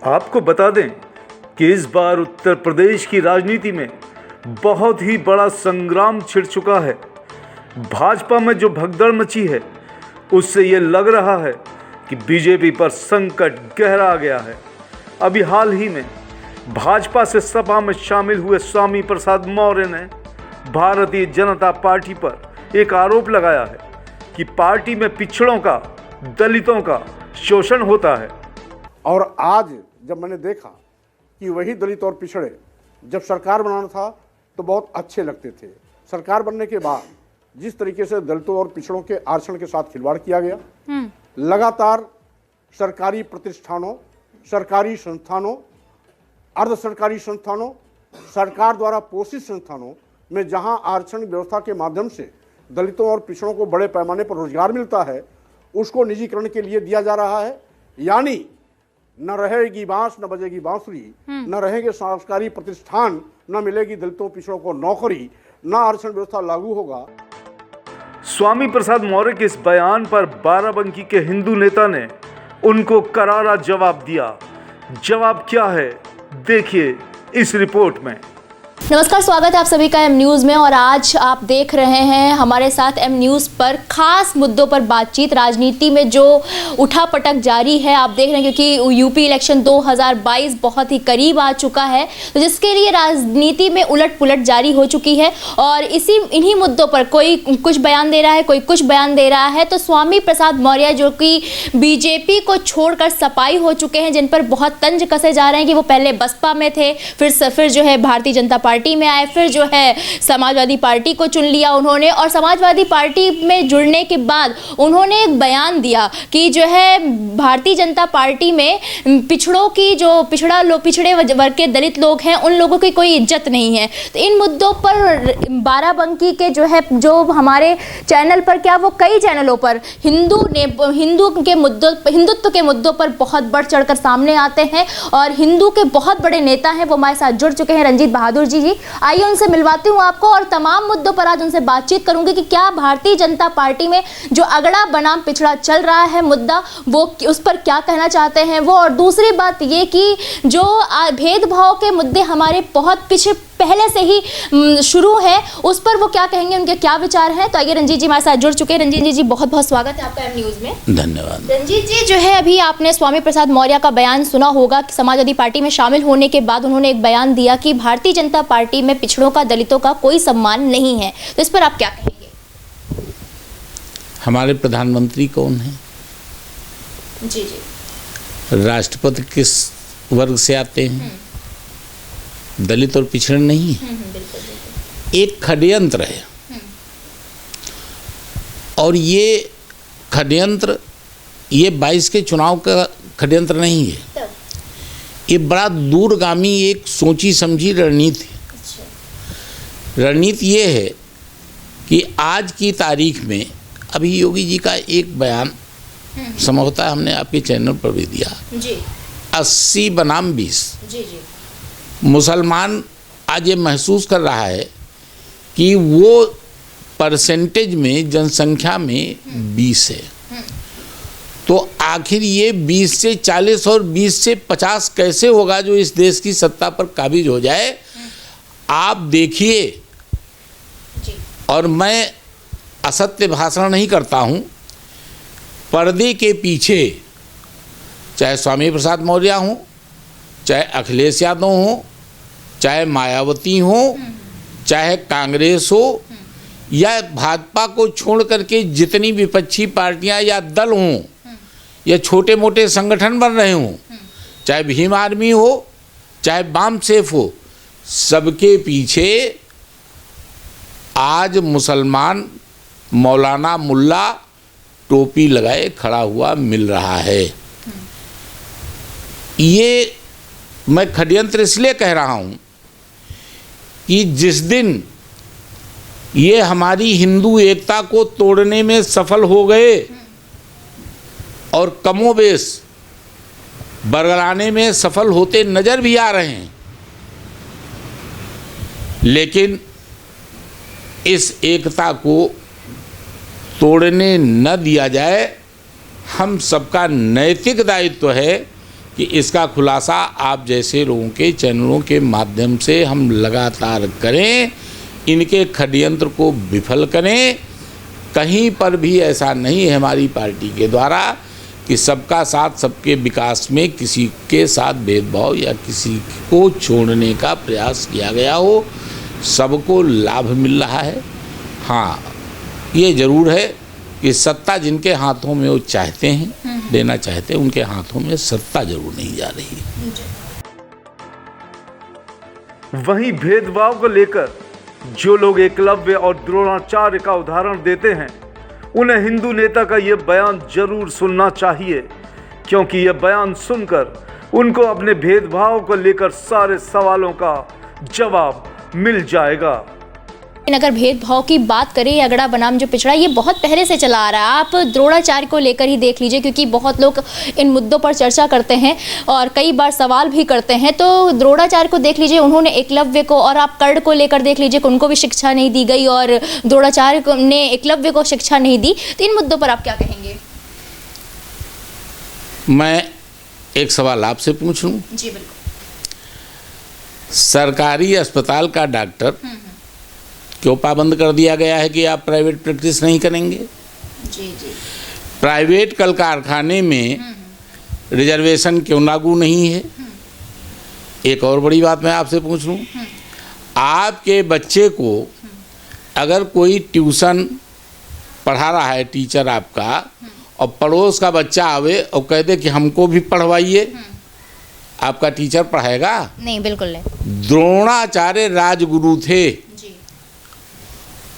आपको बता दें कि इस बार उत्तर प्रदेश की राजनीति में बहुत ही बड़ा संग्राम छिड़ चुका है। भाजपा में जो भगदड़ मची है उससे ये लग रहा है कि बीजेपी पर संकट गहरा आ गया है। अभी हाल ही में भाजपा से सपा में शामिल हुए स्वामी प्रसाद मौर्य ने भारतीय जनता पार्टी पर एक आरोप लगाया है कि पार्टी में पिछड़ों का, दलितों का शोषण होता है। और आज जब मैंने देखा कि वही दलित और पिछड़े जब सरकार बनाना था तो बहुत अच्छे लगते थे, सरकार बनने के बाद जिस तरीके से दलितों और पिछड़ों के आरक्षण के साथ खिलवाड़ किया गया, लगातार सरकारी प्रतिष्ठानों, सरकारी संस्थानों, अर्ध सरकारी संस्थानों, सरकार द्वारा पोषित संस्थानों में जहां आरक्षण व्यवस्था के माध्यम से दलितों और पिछड़ों को बड़े पैमाने पर रोजगार मिलता है, उसको निजीकरण के लिए दिया जा रहा है। यानी न रहेगी बांस न बजेगी बांसुरी, न रहेंगे सरकारी प्रतिष्ठान, न मिलेगी दलितों पिछड़ों को नौकरी, न आरक्षण व्यवस्था लागू होगा। स्वामी प्रसाद मौर्य के इस बयान पर बाराबंकी के हिंदू नेता ने उनको करारा जवाब दिया। जवाब क्या है, देखिए इस रिपोर्ट में। नमस्कार, स्वागत है आप सभी का एम न्यूज़ में। और आज आप देख रहे हैं हमारे साथ एम न्यूज़ पर खास मुद्दों पर बातचीत। राजनीति में जो उठापटक जारी है आप देख रहे हैं, क्योंकि यूपी इलेक्शन 2022 बहुत ही करीब आ चुका है, तो जिसके लिए राजनीति में उलट पुलट जारी हो चुकी है। और इन्हीं मुद्दों पर कोई कुछ बयान दे रहा है, कोई कुछ बयान दे रहा है। तो स्वामी प्रसाद मौर्य जो कि बीजेपी को छोड़कर सपाई हो चुके हैं, जिन पर बहुत तंज कसे जा रहे हैं कि वो पहले बसपा में थे, फिर जो है भारतीय जनता पार्टी में आए, फिर जो है समाजवादी पार्टी को चुन लिया उन्होंने। और समाजवादी पार्टी में जुड़ने के बाद उन्होंने एक बयान दिया कि जो है भारतीय जनता पार्टी में पिछड़ों की, जो पिछड़े वर्ग के दलित लोग हैं, उन लोगों की कोई इज्जत नहीं है। तो इन मुद्दों पर बाराबंकी के जो हमारे चैनल पर, क्या वो कई चैनलों पर हिंदुत्व के मुद्दों पर बहुत बढ़ चढ़कर सामने आते हैं। और हिंदू के बहुत बड़े नेता हैं, वो हमारे साथ जुड़ चुके हैं, रंजीत बहादुर जी। आइए उनसे मिलवाती हूँ आपको और तमाम मुद्दों पर आज उनसे बातचीत करूंगी कि क्या भारतीय जनता पार्टी में जो अगड़ा बनाम पिछड़ा चल रहा है मुद्दा, वो उस पर क्या कहना चाहते हैं वो। और दूसरी बात ये कि जो भेदभाव के मुद्दे हमारे बहुत पहले से ही शुरू है, उस पर वो क्या कहेंगे, उनके क्या विचार हैं। तो आइए, रंजीत जी हमारे साथ जुड़ चुके हैं। रंजीत जी बहुत बहुत स्वागत है आपका एम न्यूज़ में। धन्यवाद। रंजीत जी, जो है अभी आपने स्वामी प्रसाद मौर्य का बयान सुना होगा कि समाजवादी पार्टी में शामिल होने के बाद उन्होंने एक बयान दिया कि भारतीय जनता पार्टी में पिछड़ों का, दलितों का कोई सम्मान नहीं है। तो इस पर आप क्या कहेंगे? हमारे प्रधानमंत्री कौन है? जी। राष्ट्रपति किस वर्ग से आते हैं? दलित और पिछड़े नहीं है। बिल्कुल। एक षड्यंत्र है। और ये षड्यंत्र, ये 22 के चुनाव का षड्यंत्र नहीं है, ये बड़ा दूरगामी एक सोची समझी रणनीति है। रणनीति ये है कि आज की तारीख में अभी योगी जी का एक बयान संभवतः हमने आपके चैनल पर भी दिया, 80 बनाम 20। मुसलमान आज ये महसूस कर रहा है कि वो परसेंटेज में, जनसंख्या में 20 है, तो आखिर ये 20 से 40 और 20 से 50 कैसे होगा जो इस देश की सत्ता पर काबिज हो जाए। आप देखिए, और मैं असत्य भाषण नहीं करता हूँ, पर्दे के पीछे चाहे स्वामी प्रसाद मौर्य हों, चाहे अखिलेश यादव हों, चाहे मायावती हो, चाहे कांग्रेस हो, या भाजपा को छोड़ करके जितनी विपक्षी पार्टियां या दल हों या छोटे मोटे संगठन बन रहे हों, चाहे भीम आर्मी हो, चाहे बाम सेफ हो, सबके पीछे आज मुसलमान मौलाना मुल्ला टोपी लगाए खड़ा हुआ मिल रहा है। ये मैं षड्यंत्र इसलिए कह रहा हूँ कि जिस दिन ये हमारी हिंदू एकता को तोड़ने में सफल हो गए और कमोबेश बरगलाने में सफल होते नजर भी आ रहे हैं, लेकिन इस एकता को तोड़ने न दिया जाए। हम सबका नैतिक दायित्व है कि इसका खुलासा आप जैसे लोगों के चैनलों के माध्यम से हम लगातार करें, इनके षड्यंत्र को विफल करें। कहीं पर भी ऐसा नहीं है हमारी पार्टी के द्वारा कि सबका साथ सबके विकास में किसी के साथ भेदभाव या किसी को छोड़ने का प्रयास किया गया हो। सबको लाभ मिल रहा है। हाँ, ये ज़रूर है कि सत्ता जिनके हाथों में वो चाहते हैं देना चाहते हैं, उनके हाथों में सत्ता जरूर नहीं जा रही। वहीं भेदभाव को लेकर जो लोग एकलव्य और द्रोणाचार्य का उदाहरण देते हैं, उन्हें हिंदू नेता का यह बयान जरूर सुनना चाहिए, क्योंकि यह बयान सुनकर उनको अपने भेदभाव को लेकर सारे सवालों का जवाब मिल जाएगा। अगर भेदभाव की बात करें, अगड़ा बनाम जो पिछड़ा, ये बहुत पहले से चला आ रहा है। आप द्रोणाचार्य को लेकर ही देख लीजिए, क्योंकि बहुत लोग इन मुद्दों पर चर्चा करते हैं और कई बार सवाल भी करते हैं। तो द्रोणाचार्य को देख लीजिए, उन्होंने एकलव्य को, और आप कर्ण को लेकर देख लीजिए, उनको भी शिक्षा नहीं दी गई और द्रोणाचार्य ने एकलव्य को शिक्षा नहीं दी। तो इन मुद्दों पर आप क्या कहेंगे? मैं एक सवाल आपसे पूछ लूं। जी बिल्कुल। सरकारी अस्पताल का डॉक्टर क्यों पाबंद कर दिया गया है कि आप प्राइवेट प्रैक्टिस नहीं करेंगे? जी जी। प्राइवेट कल कारखाने में रिजर्वेशन क्यों लागू नहीं है? एक और बड़ी बात मैं आपसे पूछ लूं, आपके बच्चे को अगर कोई ट्यूशन पढ़ा रहा है टीचर आपका, और पड़ोस का बच्चा आवे और कह दे कि हमको भी पढ़वाइए, आपका टीचर पढ़ाएगा? नहीं, बिल्कुल नहीं। द्रोणाचार्य राजगुरु थे, जी।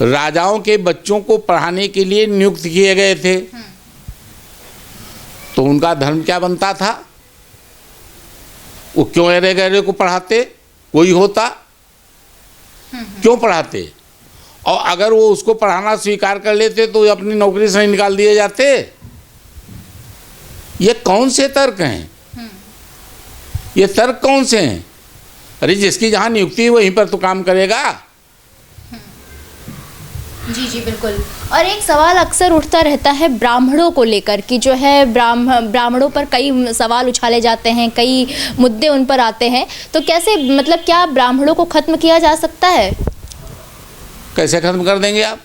राजाओं के बच्चों को पढ़ाने के लिए नियुक्त किए गए थे। तो उनका धर्म क्या बनता था? वो क्यों अरे गहरे को पढ़ाते? कोई होता क्यों पढ़ाते? और अगर वो उसको पढ़ाना स्वीकार कर लेते तो अपनी नौकरी से निकाल दिए जाते। ये कौन से तर्क हैं? ये तर्क कौन से हैं? अरे जिसकी जहां नियुक्ति है वहीं पर तो काम करेगा। जी जी बिल्कुल। और एक सवाल अक्सर उठता रहता है ब्राह्मणों को लेकर कि जो है ब्राह्मणों पर कई सवाल उछाले जाते हैं, कई मुद्दे उन पर आते हैं। तो कैसे, मतलब क्या ब्राह्मणों को खत्म किया जा सकता है? कैसे खत्म कर देंगे आप?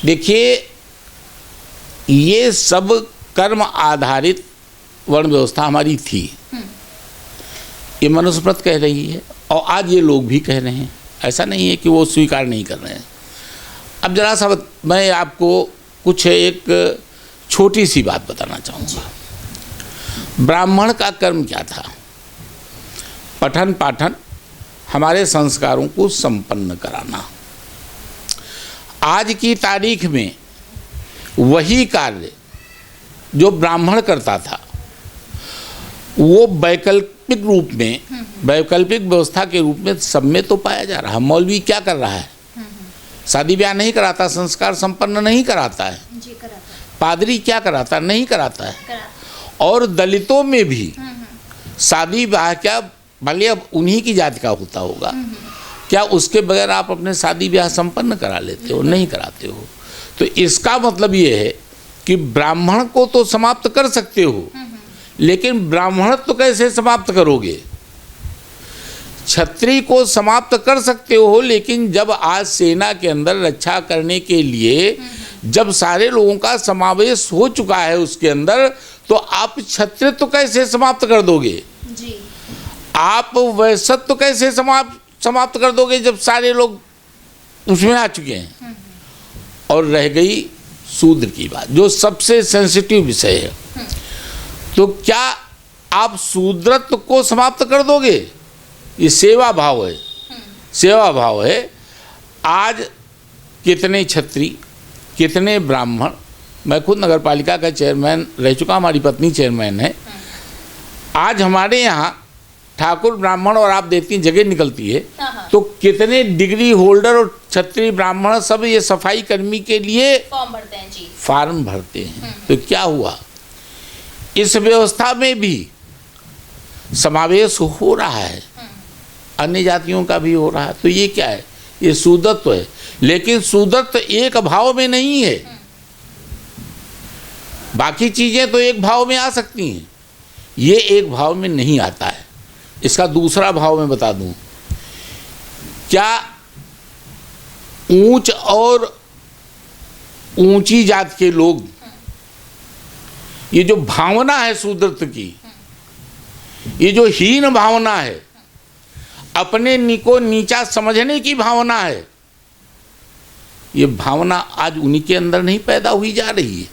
देखिए, ये सब कर्म आधारित वर्ण व्यवस्था हमारी थी, ये मनुस्मृति कह रही है और आज ये लोग भी कह रहे हैं। ऐसा नहीं है कि वो स्वीकार नहीं कर रहे हैं। अब जरा सा मैं आपको कुछ एक छोटी सी बात बताना चाहूँगा। ब्राह्मण का कर्म क्या था? पठन पाठन, हमारे संस्कारों को संपन्न कराना। आज की तारीख में वही कार्य जो ब्राह्मण करता था वो वैकल्पिक रूप में, वैकल्पिक व्यवस्था के रूप में सब में तो पाया जा रहा है। मौलवी क्या कर रहा है? शादी ब्याह नहीं कराता, संस्कार संपन्न नहीं कराता है। जी कराता है। पादरी क्या कराता? नहीं कराता है। और दलितों में भी शादी ब्याह, क्या मान लिया उन्हीं की जाति का होता होगा, क्या उसके बगैर आप अपने शादी ब्याह संपन्न करा लेते हो? नहीं कराते हो। तो इसका मतलब ये है कि ब्राह्मण को तो समाप्त कर सकते हो, लेकिन ब्राह्मणत्व तो कैसे समाप्त करोगे? क्षत्रिय को समाप्त कर सकते हो, लेकिन जब आज सेना के अंदर रक्षा करने के लिए जब सारे लोगों का समावेश हो चुका है उसके अंदर, तो आप क्षत्रिय तो कैसे समाप्त कर दोगे? जी। आप वैश्यत्व तो कैसे समाप्त कर दोगे जब सारे लोग उसमें आ चुके हैं? और रह गई शूद्र की बात, जो सबसे सेंसिटिव विषय है। तो क्या आप शूद्रत्व को समाप्त कर दोगे? ये सेवा भाव है, सेवा भाव है। आज कितने क्षत्रिय, कितने ब्राह्मण, मैं खुद नगर पालिका का चेयरमैन रह चुका, हमारी पत्नी चेयरमैन है। आज हमारे यहाँ ठाकुर ब्राह्मण और आप देखती हैं जगह निकलती है तो कितने डिग्री होल्डर और क्षत्रिय ब्राह्मण सब ये सफाई कर्मी के लिए फॉर्म भरते हैं। जी। फॉर्म भरते हैं। तो क्या हुआ? इस व्यवस्था में भी समावेश हो रहा है, अन्य जातियों का भी हो रहा है। तो ये क्या है? ये शूद्रत्व है। लेकिन शूद्रत्व एक भाव में नहीं है, बाकी चीजें तो एक भाव में आ सकती हैं, ये एक भाव में नहीं आता है। इसका दूसरा भाव मैं बता दूं, क्या ऊंच और ऊंची जात के लोग, ये जो भावना है शूद्रत्व की, ये जो हीन भावना है, अपने को नीचा समझने की भावना है, ये भावना आज उन्हीं के अंदर नहीं पैदा हुई जा रही है।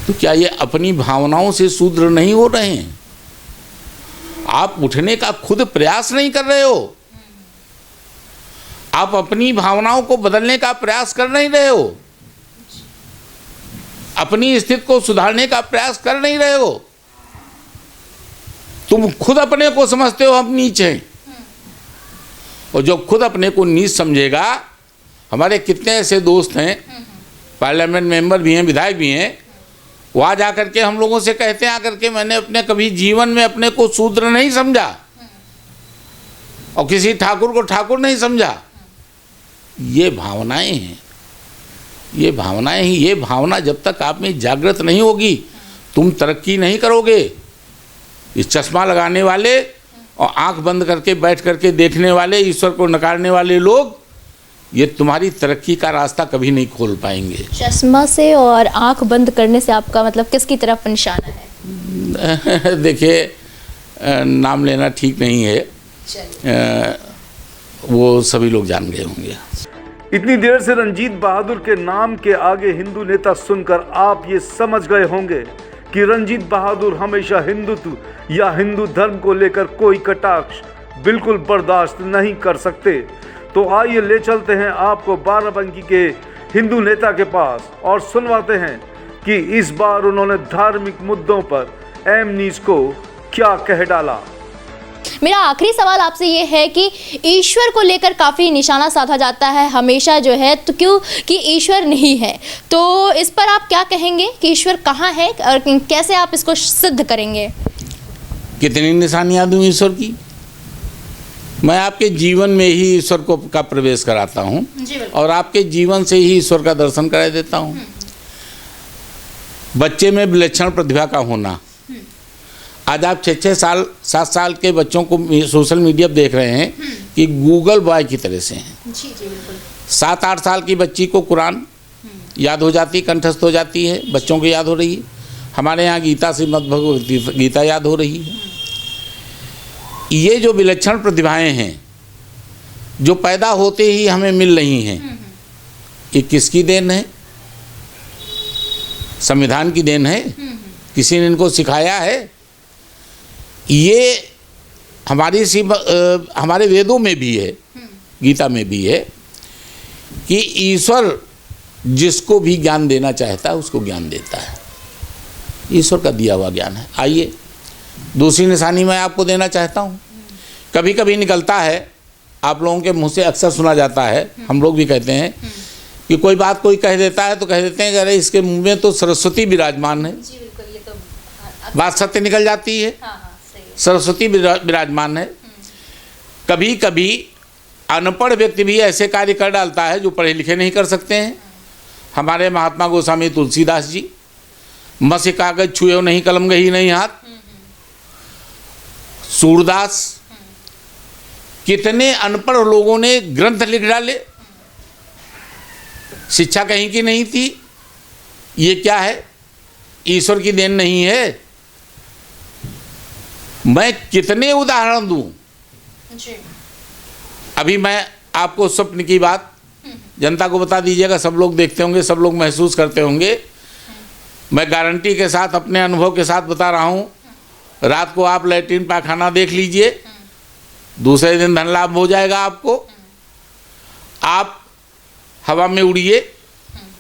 तो क्या ये अपनी भावनाओं से शूद्र नहीं हो रहे हैं? आप उठने का खुद प्रयास नहीं कर रहे हो, आप अपनी भावनाओं को बदलने का प्रयास कर नहीं रहे हो, अपनी स्थिति को सुधारने का प्रयास कर नहीं रहे हो। तुम खुद अपने को समझते हो हम नीच हैं, और जो खुद अपने को नीच समझेगा, हमारे कितने ऐसे दोस्त हैं, पार्लियामेंट मेंबर भी हैं, विधायक भी हैं, वो आ जा करके हम लोगों से कहते हैं आकर के, मैंने अपने कभी जीवन में अपने को शूद्र नहीं समझा और किसी ठाकुर को ठाकुर नहीं समझा। ये भावनाएं हैं, ये भावनाएं ही, ये भावना जब तक आप में जागृत नहीं होगी, तुम तरक्की नहीं करोगे। इस चश्मा लगाने वाले और आंख बंद करके बैठ करके देखने वाले, ईश्वर को नकारने वाले लोग, ये तुम्हारी तरक्की का रास्ता कभी नहीं खोल पाएंगे। चश्मा से और आंख बंद करने से आपका मतलब किसकी तरफ निशाना है? देखिए, नाम लेना ठीक नहीं है, वो सभी लोग जान गए होंगे। इतनी देर से रंजीत बहादुर के नाम के आगे हिंदू नेता सुनकर आप ये समझ गए होंगे कि रंजीत बहादुर हमेशा हिंदुत्व या हिंदू धर्म को लेकर कोई कटाक्ष बिल्कुल बर्दाश्त नहीं कर सकते। तो आइए ले चलते हैं आपको बाराबंकी के हिंदू नेता के पास और सुनवाते हैं कि इस बार उन्होंने धार्मिक मुद्दों पर एम न्यूज़ को क्या कह डाला। मेरा आखिरी सवाल आपसे ये है कि ईश्वर को लेकर काफ़ी निशाना साधा जाता है हमेशा जो है, तो क्यों कि ईश्वर नहीं है, तो इस पर आप क्या कहेंगे कि ईश्वर कहाँ है और कैसे आप इसको सिद्ध करेंगे? कितनी निशानियां दूं ईश्वर की? मैं आपके जीवन में ही ईश्वर को का प्रवेश कराता हूं और आपके जीवन से ही ईश्वर का दर्शन करा देता हूं। बच्चे में विलक्षण प्रतिभा का होना, आज आप 6-6 साल 7 साल के बच्चों को सोशल मीडिया पर देख रहे हैं कि गूगल बॉय की तरह से हैं। 7-8 साल की बच्ची को कुरान याद हो जाती, कंठस्थ हो जाती है, बच्चों को याद हो रही है। हमारे यहाँ गीता श्रीमद् भगवत गीता याद हो रही है। ये जो विलक्षण प्रतिभाएं हैं जो पैदा होते ही हमें मिल रही हैं, ये किसकी देन है? संविधान की देन है? किसी ने इनको सिखाया है? ये हमारे वेदों में भी है, गीता में भी है कि ईश्वर जिसको भी ज्ञान देना चाहता है उसको ज्ञान देता है। ईश्वर का दिया हुआ ज्ञान है। आइए दूसरी निशानी मैं आपको देना चाहता हूँ। कभी कभी निकलता है, आप लोगों के मुंह से अक्सर सुना जाता है, हम लोग भी कहते हैं कि कोई बात कोई कह देता है तो कह देते हैं कि अरे इसके मुंह में तो सरस्वती विराजमान है। जी बिल्कुल, ये तो बात सत्य निकल जाती है। सही है। सरस्वती विराजमान है। कभी कभी अनपढ़ व्यक्ति भी ऐसे कार्य कर डालता है जो पढ़े लिखे नहीं कर सकते हैं। हमारे महात्मा गोस्वामी तुलसीदास जी, मसी कागज छुए नहीं कलम गही नहीं हाथ। सूरदास, कितने अनपढ़ लोगों ने ग्रंथ लिख डाले, शिक्षा कहीं की नहीं थी। ये क्या है? ईश्वर की देन नहीं है? मैं कितने उदाहरण दूं? अभी मैं आपको स्वप्न की बात जनता को बता दीजिएगा, सब लोग देखते होंगे, सब लोग महसूस करते होंगे। मैं गारंटी के साथ अपने अनुभव के साथ बता रहा हूं, रात को आप लैट्रिन पायखाना देख लीजिए, दूसरे दिन धन लाभ हो जाएगा आपको। आप हवा में उड़िए,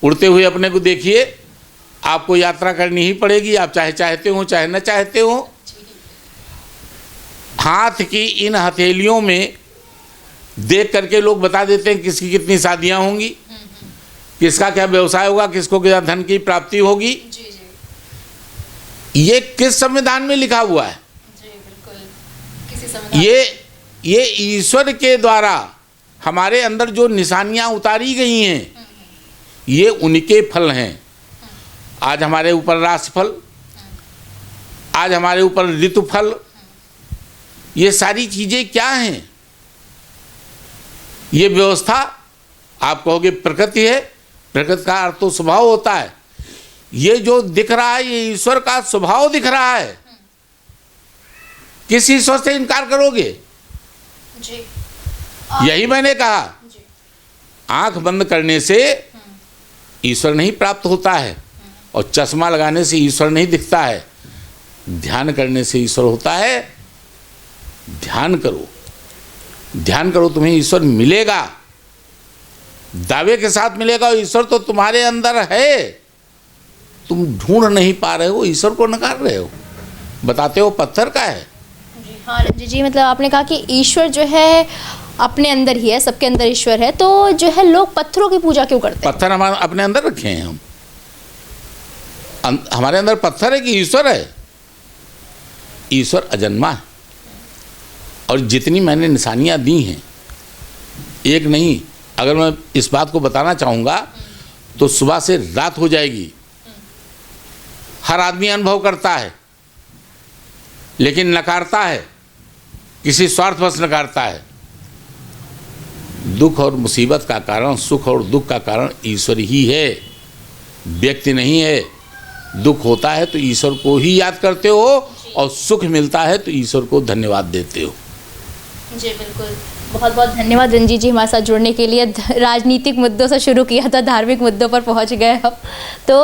उड़ते हुए अपने को देखिए, आपको यात्रा करनी ही पड़ेगी, आप चाहे चाहते हो चाहे न चाहते हो। हाथ की इन हथेलियों में देख करके लोग बता देते हैं किसकी कितनी शादियां होंगी, किसका क्या व्यवसाय होगा, किसको क्या धन की प्राप्ति होगी। ये किस संविधान में लिखा हुआ है? ये ईश्वर के द्वारा हमारे अंदर जो निशानियां उतारी गई हैं, ये उनके फल हैं। आज हमारे ऊपर राशिफल, आज हमारे ऊपर ऋतुफल, ये सारी चीजें क्या हैं? ये व्यवस्था आप कहोगे प्रकृति है, प्रकृति का अर्थ तो स्वभाव होता है। ये जो दिख रहा है ये ईश्वर का स्वभाव दिख रहा है। किस ईश्वर से इनकार करोगे? जी। यही मैंने कहा, आंख बंद करने से ईश्वर नहीं प्राप्त होता है और चश्मा लगाने से ईश्वर नहीं दिखता है। ध्यान करने से ईश्वर होता है। ध्यान करो, ध्यान करो, तुम्हें ईश्वर मिलेगा, दावे के साथ मिलेगा। ईश्वर तो तुम्हारे अंदर है, तुम ढूंढ नहीं पा रहे हो, ईश्वर को नकार रहे हो, बताते हो पत्थर का है। हाँ रंजीत जी, मतलब आपने कहा कि ईश्वर जो है अपने अंदर ही है, सबके अंदर ईश्वर है, तो जो है लोग पत्थरों की पूजा क्यों करते हैं? पत्थर हमारे अपने अंदर रखे हैं हम, हमारे अंदर पत्थर है कि ईश्वर है? ईश्वर अजन्मा है और जितनी मैंने निशानियां दी हैं, एक नहीं, अगर मैं इस बात को बताना चाहूँगा तो सुबह से रात हो जाएगी। हर आदमी अनुभव करता है लेकिन नकारता है, किसी स्वार्थवश नकारता है। दुख और मुसीबत का कारण, सुख और दुख का कारण ईश्वर ही है, व्यक्ति नहीं है। दुख होता है तो ईश्वर को ही याद करते हो और सुख मिलता है तो ईश्वर को धन्यवाद देते हो। जी बिल्कुल, बहुत बहुत धन्यवाद रंजीत जी हमारे साथ जुड़ने के लिए। राजनीतिक मुद्दों से शुरू किया था, धार्मिक मुद्दों पर पहुंच गए हम। तो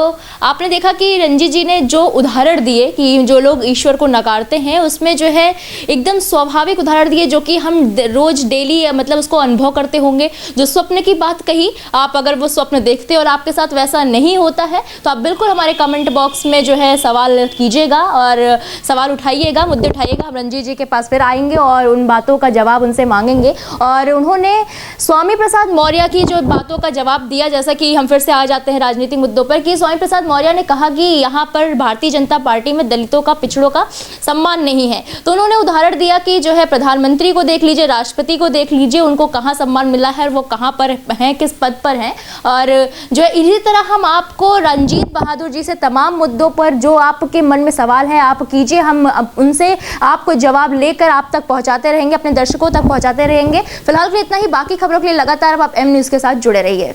आपने देखा कि रंजीत जी ने जो उदाहरण दिए कि जो लोग ईश्वर को नकारते हैं, उसमें जो है एकदम स्वाभाविक उदाहरण दिए जो कि हम रोज़ डेली मतलब उसको अनुभव करते होंगे। जो स्वप्न की बात कही, आप अगर वो स्वप्न देखते हो और आपके साथ वैसा नहीं होता है तो आप बिल्कुल हमारे कमेंट बॉक्स में जो है सवाल कीजिएगा और सवाल उठाइएगा, मुद्दे उठाइएगा। हम रंजीत जी के पास फिर आएंगे और उन बातों का जवाब उनसे मांगेंगे। और उन्होंने स्वामी प्रसाद मौर्य की जो बातों का जवाब दिया, जैसा कि हम फिर से आ जाते हैं राजनीतिक मुद्दों पर, कि स्वामी प्रसाद मौर्य ने कहा कि यहाँ पर भारतीय जनता पार्टी में दलितों का, पिछड़ों का सम्मान नहीं है। तो उन्होंने उदाहरण दिया कि जो है प्रधानमंत्री को देख लीजिए, राष्ट्रपति को देख लीजिए, उनको कहाँ सम्मान मिला है, वो कहाँ पर हैं, किस पद पर हैं। और जो है इसी तरह हम आपको रंजीत बहादुर जी से तमाम मुद्दों पर जो आपके मन में सवाल है आप कीजिए, हम उनसे आपको जवाब लेकर आप तक पहुँचाते रहेंगे, अपने दर्शकों तक पहुँचाते रहेंगे। फिलहाल के लिए इतना ही, बाकी खबरों के लिए लगातार आप एम न्यूज़ के साथ जुड़े रहिए।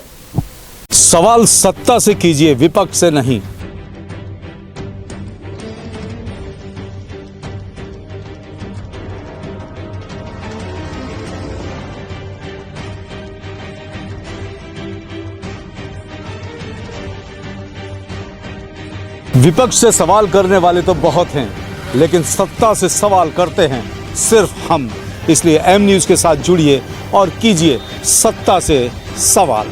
सवाल सत्ता से कीजिए, विपक्ष से नहीं। विपक्ष से सवाल करने वाले तो बहुत हैं, लेकिन सत्ता से सवाल करते हैं सिर्फ हम। इसलिए एम न्यूज़ के साथ जुड़िए और कीजिए सत्ता से सवाल।